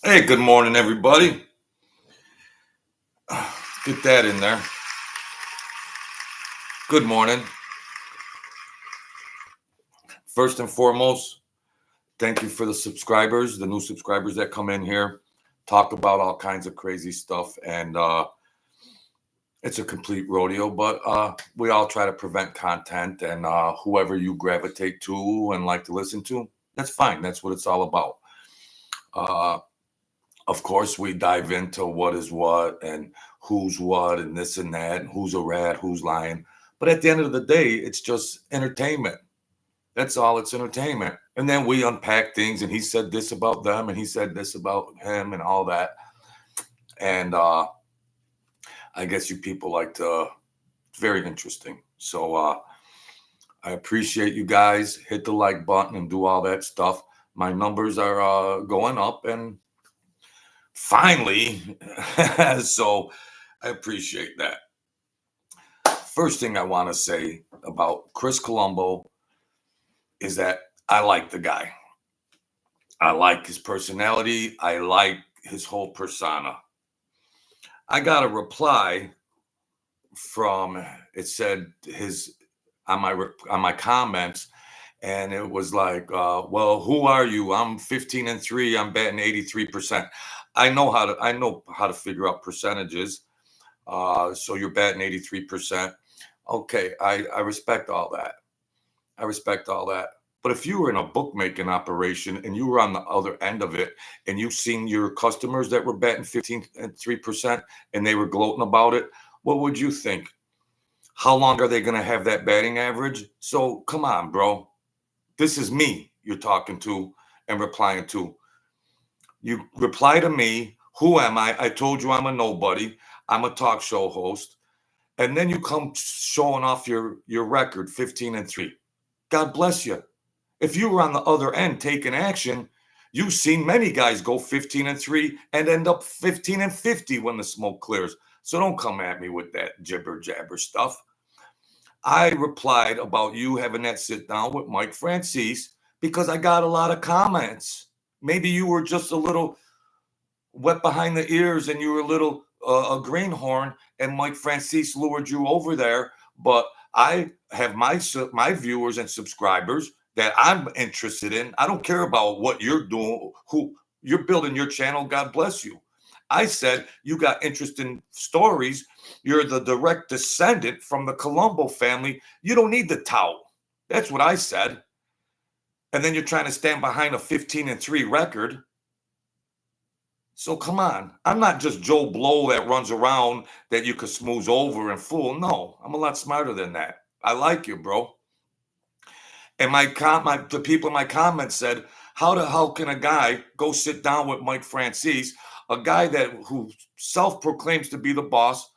Hey, good morning, everybody. Get that in there. Good morning. First and foremost, thank you for the subscribers, the new subscribers that come in here, talk about all kinds of crazy stuff. And it's a complete rodeo, but we all try to prevent content. And whoever you gravitate to and like to listen to, that's fine. That's what it's all about. Of course, we dive into what is what and who's what and this and that, and who's a rat, who's lying. But at the end of the day, it's just entertainment. That's all. It's entertainment. And then we unpack things, and he said this about them, and he said this about him, and all that. And I guess you people like to. It's very interesting. So I appreciate you guys. Hit the like button and do all that stuff. My numbers are going up, and finally, so I appreciate that. First thing I want to say about Chris Colombo is that I like the guy. I like his personality. I like his whole persona. I got a reply from, it said his on my comments, and it was like, well, who are you? I'm 15-3. I'm betting 83%. I know how to figure out percentages. So you're betting 83%. Okay, I respect all that. I respect all that. But if you were in a bookmaking operation and you were on the other end of it and you seen your customers that were betting 15-3% and they were gloating about it, what would you think? How long are they going to have that batting average? So come on, bro. This is me you're talking to and replying to. You reply to me. Who am I? I told you I'm a nobody. I'm a talk show host. And then you come showing off your record, 15-3. God bless you. If you were on the other end taking action, you've seen many guys go 15-3 and end up 15-50 when the smoke clears. So don't come at me with that jibber jabber stuff. I replied about you having that sit down with Mike Franzese because I got a lot of comments. Maybe you were just a little wet behind the ears and you were a little a greenhorn and Mike Franzese lured you over there. But I have my viewers and subscribers that I'm interested in. I don't care about what you're doing, who you're building your channel. God bless you. I said you got interesting stories. You're the direct descendant from the Colombo family. You don't need the tout. That's what I said. And then you're trying to stand behind a 15-3 record. So come on. I'm not just Joe Blow that runs around that you could smooth over and fool. No, I'm a lot smarter than that. I like you, bro. And the people in my comments said, how the hell can a guy go sit down with Mike Franzese, a guy who self-proclaims to be the boss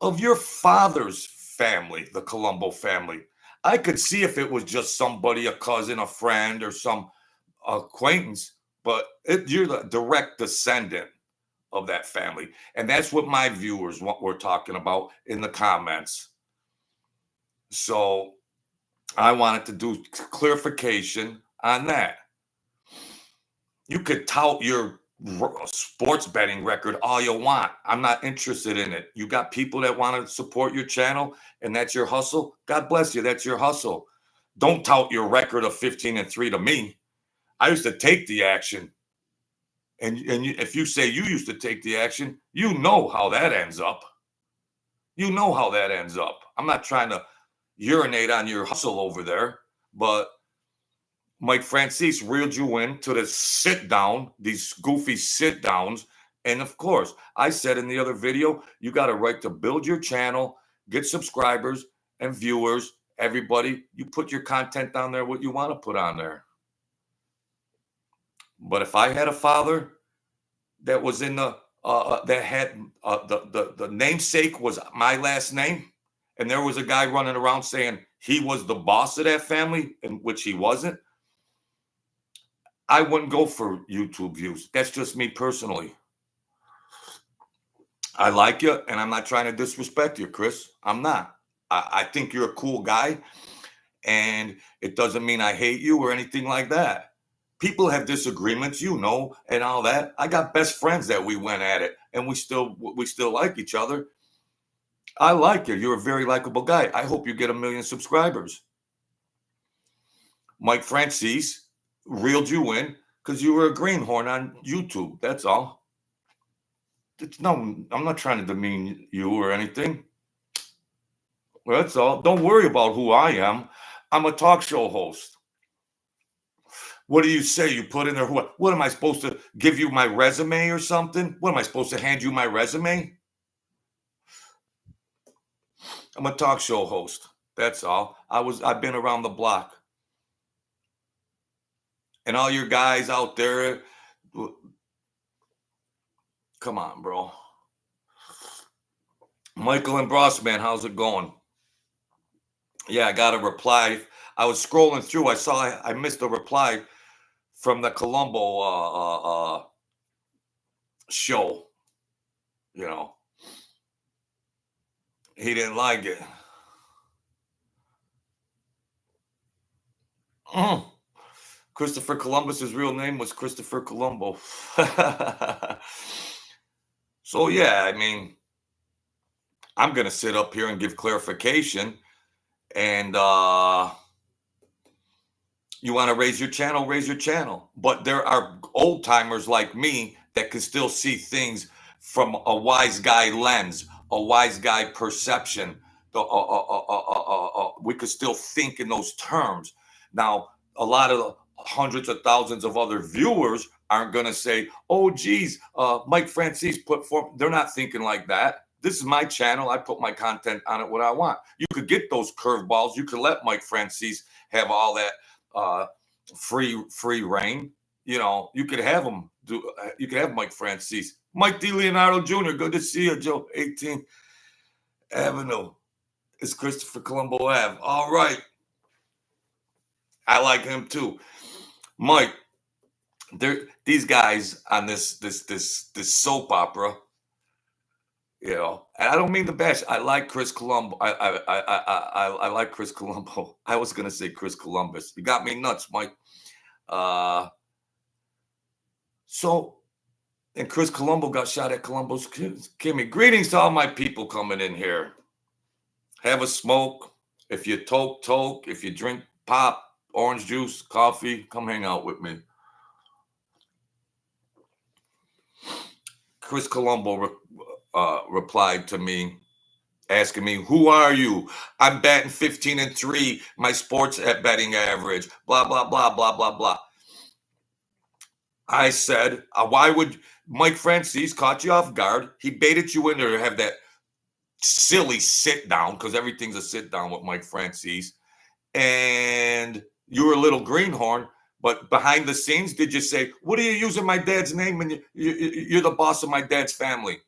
of your father's family, the Colombo family? I could see if it was just somebody, a cousin, a friend, or some acquaintance, but you're the direct descendant of that family. And that's what my viewers were talking about in the comments. So I wanted to do clarification on that. You could tout your sports betting record all you want. I'm not interested in it. You got people that want to support your channel and that's your hustle. God bless you. That's your hustle. Don't tout your record of 15-3 to me. I used to take the action. And if you say you used to take the action, you know how that ends up. You know how that ends up. I'm not trying to urinate on your hustle over there, but Mike Franzese reeled you in to the sit down, these goofy sit downs. And of course, I said in the other video, you got a right to build your channel, get subscribers and viewers. Everybody, you put your content down there, what you want to put on there. But if I had a father that was in the that had the namesake was my last name, and there was a guy running around saying he was the boss of that family, in which he wasn't, I wouldn't go for YouTube views. That's just me personally. I like you, and I'm not trying to disrespect you, Chris. I'm not. I think you're a cool guy, and it doesn't mean I hate you or anything like that. People have disagreements, and all that. I got best friends that we went at it, and we still like each other. I like you. You're a very likable guy. I hope you get 1 million subscribers. Mike Franzese reeled you in because you were a greenhorn on YouTube. That's all. No, I'm not trying to demean you or anything. Well, that's all. Don't worry about who I am. I'm a talk show host. What do you say? You put in there, what am I supposed to give you my resume or something? What am I supposed to hand you my resume? I'm a talk show host. That's all. I've been around the block. And all your guys out there, come on, bro. Michael and Brossman, how's it going? Yeah, I got a reply. I was scrolling through. I missed a reply from the Colombo show. He didn't like it. Christopher Columbus's real name was Christopher Colombo. So yeah, I mean, I'm gonna sit up here and give clarification. And you want to raise your channel. But there are old timers like me that can still see things from a wise guy lens, a wise guy perception. We could still think in those terms. Now, a lot of the hundreds of thousands of other viewers aren't going to say, oh, geez, Mike Franzese put forth. They're not thinking like that. This is my channel. I put my content on it what I want. You could get those curveballs. You could let Mike Franzese have all that free reign. You could have him do. You could have Mike Franzese. Mike D. Leonardo Jr. Good to see you, Joe. 18th Avenue. It's Christopher Colombo Ave. All right. I like him too. Mike, these guys on this soap opera. And I don't mean to bash. I like Chris Colombo. I like Chris Colombo. I was gonna say Chris Columbus. You got me nuts, Mike. And Chris Colombo got shot at Colombo's Kimmy. Greetings to all my people coming in here. Have a smoke. If you toke. If you drink pop, orange juice, coffee, come hang out with me. Chris Colombo replied to me, asking me, who are you? I'm batting 15-3, my sports at betting average, blah, blah, blah, blah, blah, blah. I said, why would Mike Franzese caught you off guard? He baited you in there to have that silly sit down, because everything's a sit down with Mike Franzese. And you were a little greenhorn. But behind the scenes, did you say, what are you using my dad's name and you're the boss of my dad's family?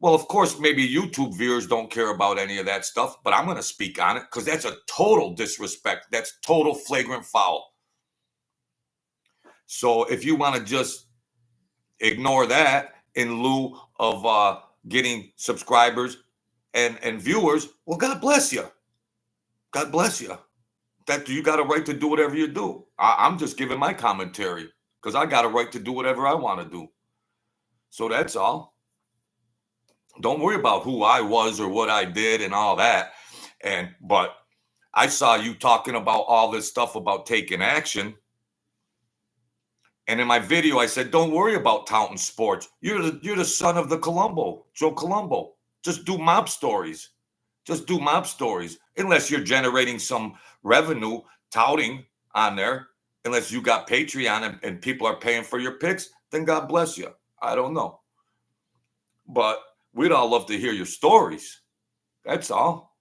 Well, of course, maybe YouTube viewers don't care about any of that stuff, but I'm going to speak on it because that's a total disrespect. That's total flagrant foul. So if you want to just ignore that in lieu of getting subscribers and viewers, well, God bless you. God bless you. That you got a right to do whatever you do. I'm just giving my commentary because I got a right to do whatever I want to do. So that's all. Don't worry about who I was or what I did and all that. But I saw you talking about all this stuff about taking action. And in my video, I said, don't worry about Taunton Sports. You're the son of the Colombo, Joe Colombo. Just do mob stories. Just do mob stories. Unless you're generating some revenue touting on there, unless you got Patreon and people are paying for your picks, then God bless you. I don't know. But we'd all love to hear your stories. That's all.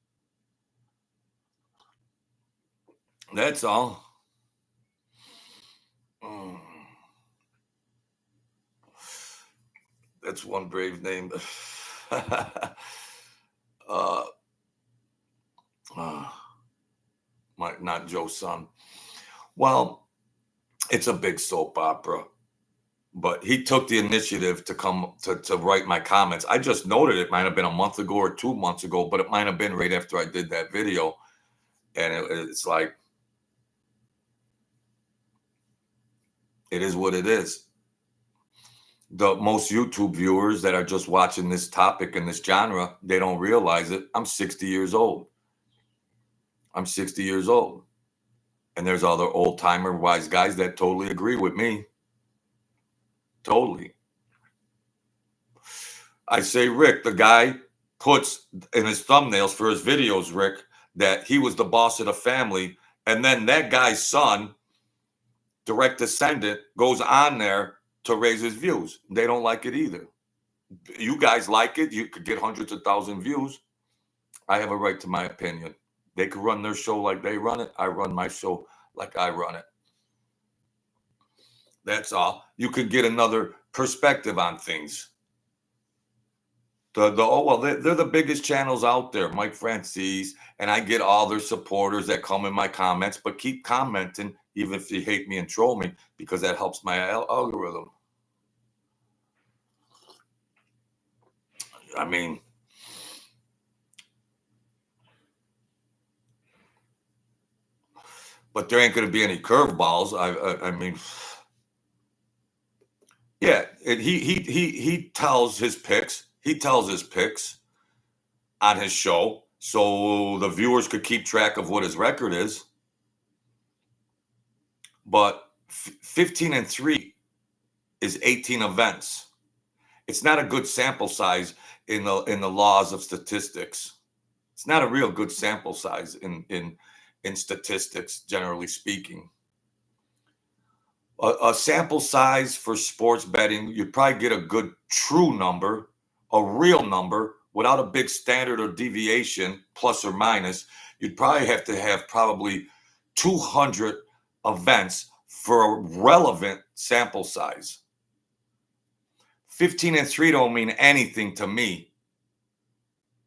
That's all. That's one brave name. Not Joe's son. Well, it's a big soap opera, but he took the initiative to come to write my comments. I just noted it might have been a month ago or 2 months ago, but it might have been right after I did that video. And it's like, It is what it is. The most YouTube viewers that are just watching this topic and this genre, they don't realize it. I'm 60 years old. I'm 60 years old. And there's other old timer wise guys that totally agree with me. Totally. I say, Rick, the guy puts in his thumbnails for his videos, Rick, that he was the boss of the family. And then that guy's son, direct descendant, goes on there to raise his views. They don't like it either. You guys like it. You could get hundreds of thousands views. I have a right to my opinion. They could run their show like they run it. I run my show like I run it. That's all. You could get another perspective on things. They're the biggest channels out there, Mike Franzese, and I get all their supporters that come in my comments, but keep commenting, even if you hate me and troll me, because that helps my algorithm. I mean, but there ain't going to be any curveballs. I mean, yeah, he tells his picks. He tells his picks on his show, so the viewers could keep track of what his record is. But 15-3 is 18 events. It's not a good sample size in the laws of statistics. It's not a real good sample size in statistics, generally speaking. A sample size for sports betting, you'd probably get a good true number, a real number, without a big standard or deviation, plus or minus. You'd probably have to have probably 200 events for a relevant sample size. 15-3 don't mean anything to me.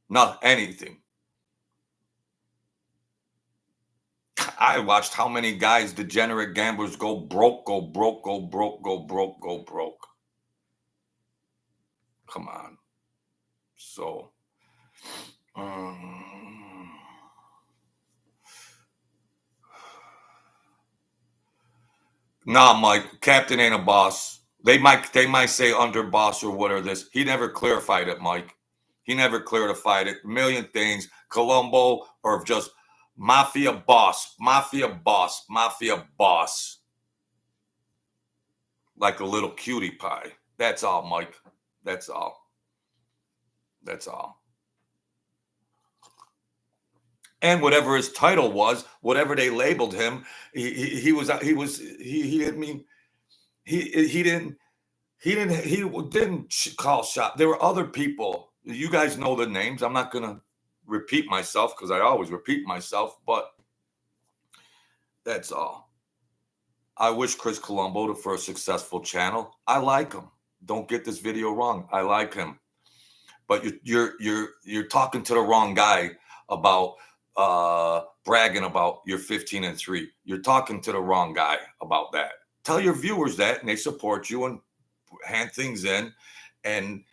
Not anything. I watched how many guys, degenerate gamblers, go broke. Come on. So, nah, Mike, Captain ain't a boss. They might say underboss or whatever this. He never clarified it, Mike. He never clarified it. A million things. Colombo or just mafia boss. Like a little cutie pie. That's all, Mike. That's all. And whatever his title was, whatever they labeled him, he didn't call shot. There were other people. You guys know the names. I'm not gonna repeat myself because I always repeat myself, but that's all. I wish Chris Colombo for a successful channel. I like him. Don't get this video wrong. I like him, but you're talking to the wrong guy about bragging about your 15-3. You're talking to the wrong guy about that. Tell your viewers that, and they support you and hand things in, and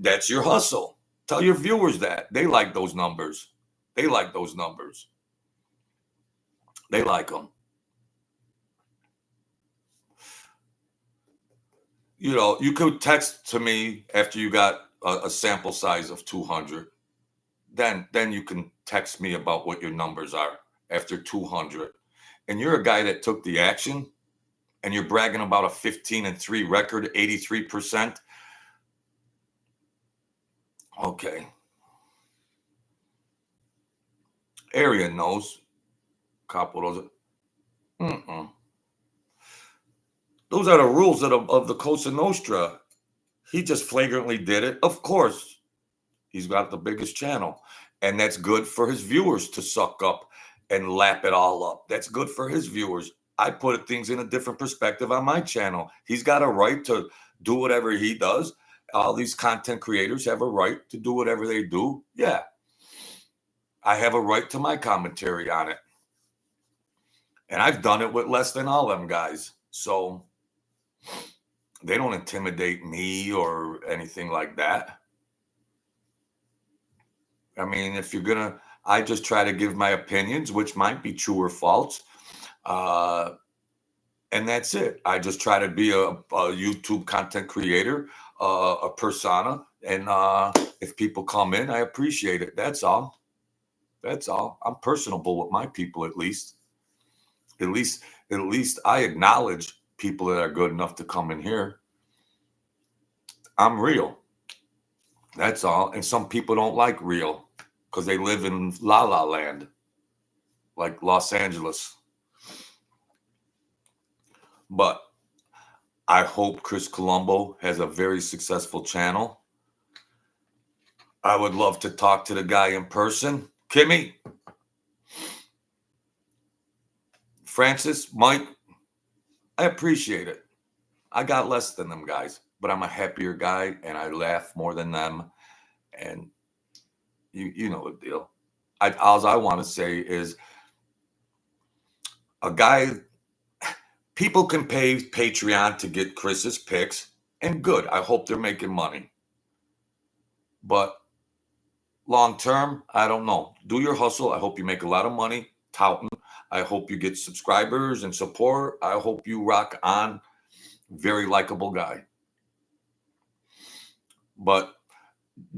that's your hustle. Tell your viewers that. They like those numbers. They like them. You know, you could text to me after you got a sample size of 200. Then you can text me about what your numbers are after 200. And you're a guy that took the action, and you're bragging about a 15-3 record, 83%. Okay. Area knows. Couple of those. Those are the rules of the Cosa Nostra. He just flagrantly did it. Of course, he's got the biggest channel, and that's good for his viewers to suck up and lap it all up. That's good for his viewers. I put things in a different perspective on my channel. He's got a right to do whatever he does. All these content creators have a right to do whatever they do. Yeah. I have a right to my commentary on it. And I've done it with less than all them guys. So they don't intimidate me or anything like that. I mean, if you're going to, I just try to give my opinions, which might be true or false. And that's it. I just try to be a YouTube content creator, a persona, and if people come in, I appreciate it. That's all. That's all. I'm personable with my people, at least. At least, at least I acknowledge people that are good enough to come in here. I'm real. That's all. And some people don't like real because they live in La La Land, like Los Angeles. But I hope Chris Colombo has a very successful channel. I would love to talk to the guy in person. Kimmy, Francis, Mike, I appreciate it. I got less than them guys, but I'm a happier guy and I laugh more than them. And you know the deal. All I want to say is a guy, people can pay Patreon to get Chris's picks, and good. I hope they're making money. But long term, I don't know. Do your hustle. I hope you make a lot of money touting. I hope you get subscribers and support. I hope you rock on. Very likable guy. But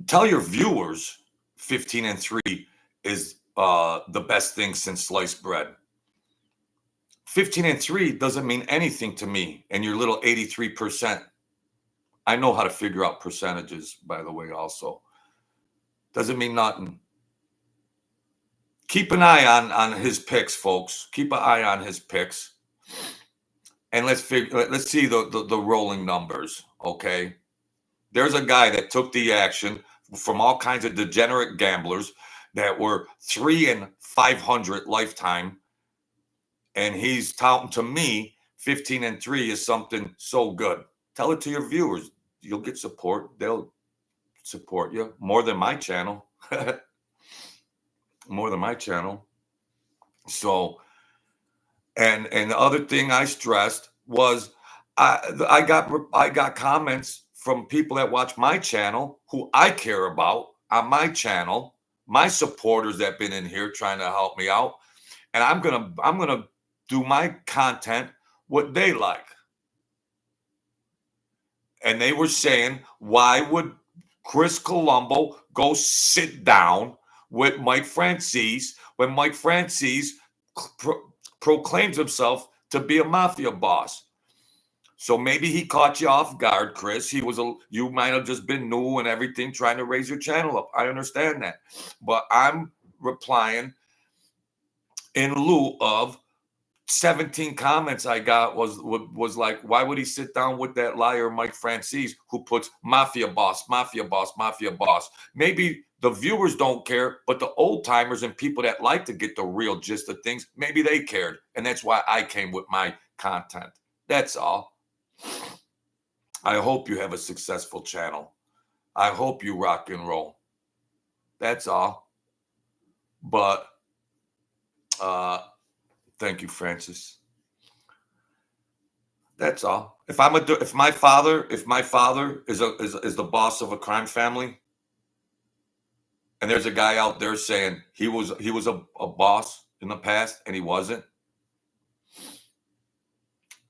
tell your viewers 15-3 is the best thing since sliced bread. 15-3 doesn't mean anything to me and your little 83%. I know how to figure out percentages, by the way, also. Doesn't mean nothing. Keep an eye on his picks, folks. Keep an eye on his picks. And let's see the rolling numbers, okay? There's a guy that took the action from all kinds of degenerate gamblers that were 3 and 500 lifetime. And he's touting to me 15-3 is something so good. Tell it to your viewers. You'll get support. They'll support you more than my channel. More than my channel. So, and the other thing I stressed was I got comments from people that watch my channel who I care about on my channel, my supporters that been in here trying to help me out, and I'm gonna do my content what they like. And they were saying, why would Chris Colombo go sit down with Mike Franzese when Mike Franzese proclaims himself to be a mafia boss? So maybe he caught you off guard, Chris. You might have just been new and everything, trying to raise your channel up. I understand that. But I'm replying in lieu of 17 comments I got was like, why would he sit down with that liar Mike Franzese who puts mafia boss, mafia boss, mafia boss? Maybe the viewers don't care, but the old timers and people that like to get the real gist of things, maybe they cared. And that's why I came with my content. That's all. I hope you have a successful channel. I hope you rock and roll. That's all. But thank you, Francis. That's all. If my father is the boss of a crime family, and there's a guy out there saying he was a boss in the past and he wasn't,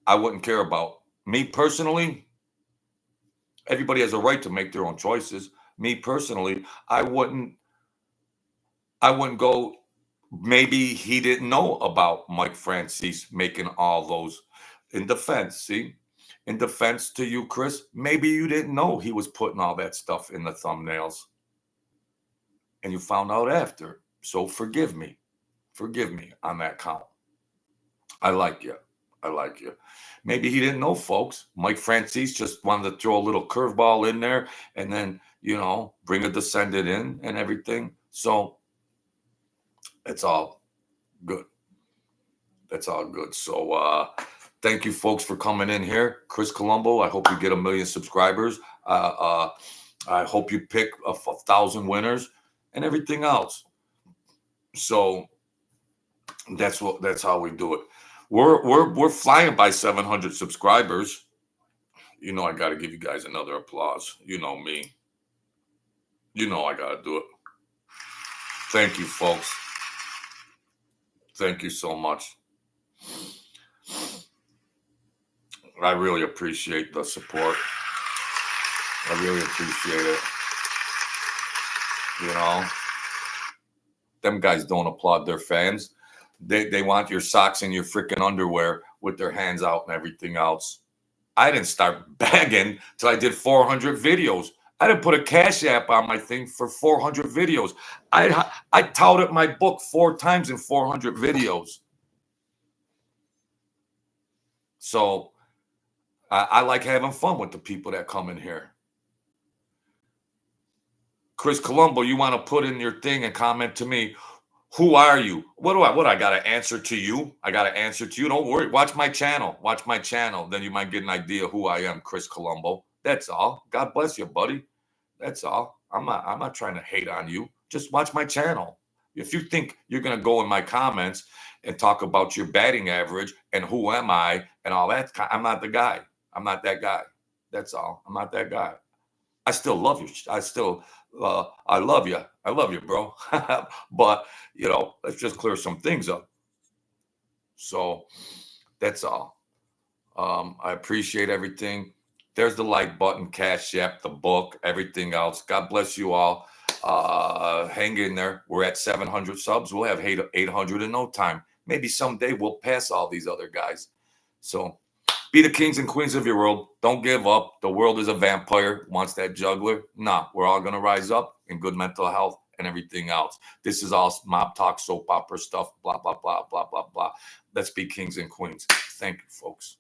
I wouldn't care about. Me personally, everybody has a right to make their own choices. Me personally, I wouldn't go. Maybe he didn't know about Mike Franzese making all those. In defense to you, Chris, maybe you didn't know he was putting all that stuff in the thumbnails and you found out after. So forgive me on that count. I like you. Maybe he didn't know, folks. Mike Franzese just wanted to throw a little curveball in there and then, bring a descendant in and everything. So it's all good. That's all good. So thank you, folks, for coming in here. Chris Colombo, I hope you get 1 million subscribers. I hope you pick 1,000 winners and everything else. So that's how we do it. We're flying by 700 subscribers. I got to give you guys another applause. You know me. I got to do it. Thank you, folks. Thank you so much. I really appreciate the support. I really appreciate it. You know, them guys don't applaud their fans. They want your socks and your freaking underwear with their hands out and everything else. I didn't start begging till I did 400 videos. I didn't put a cash app on my thing for 400 videos. I touted my book 4 times in 400 videos. So I like having fun with the people that come in here. Chris Colombo, you want to put in your thing and comment to me, who are you? What I gotta answer to you? I gotta answer to you. Don't worry. Watch my channel. Watch my channel. Then you might get an idea who I am, Chris Colombo. That's all. God bless you, buddy. That's all. I'm not trying to hate on you. Just watch my channel. If you think you're gonna go in my comments and talk about your batting average and who am I and all that, I'm not the guy. I'm not that guy. That's all. I'm not that guy. I still love you. I love you. I love you, bro. But let's just clear some things up. So that's all. I appreciate everything. There's the like button, Cash App, the book, everything else. God bless you all. Hang in there. We're at 700 subs. We'll have 800 in no time. Maybe someday we'll pass all these other guys. So be the kings and queens of your world. Don't give up. The world is a vampire. Wants that juggler? Nah, we're all going to rise up in good mental health and everything else. This is all mob talk, soap opera stuff, blah, blah, blah, blah, blah, blah. Let's be kings and queens. Thank you, folks.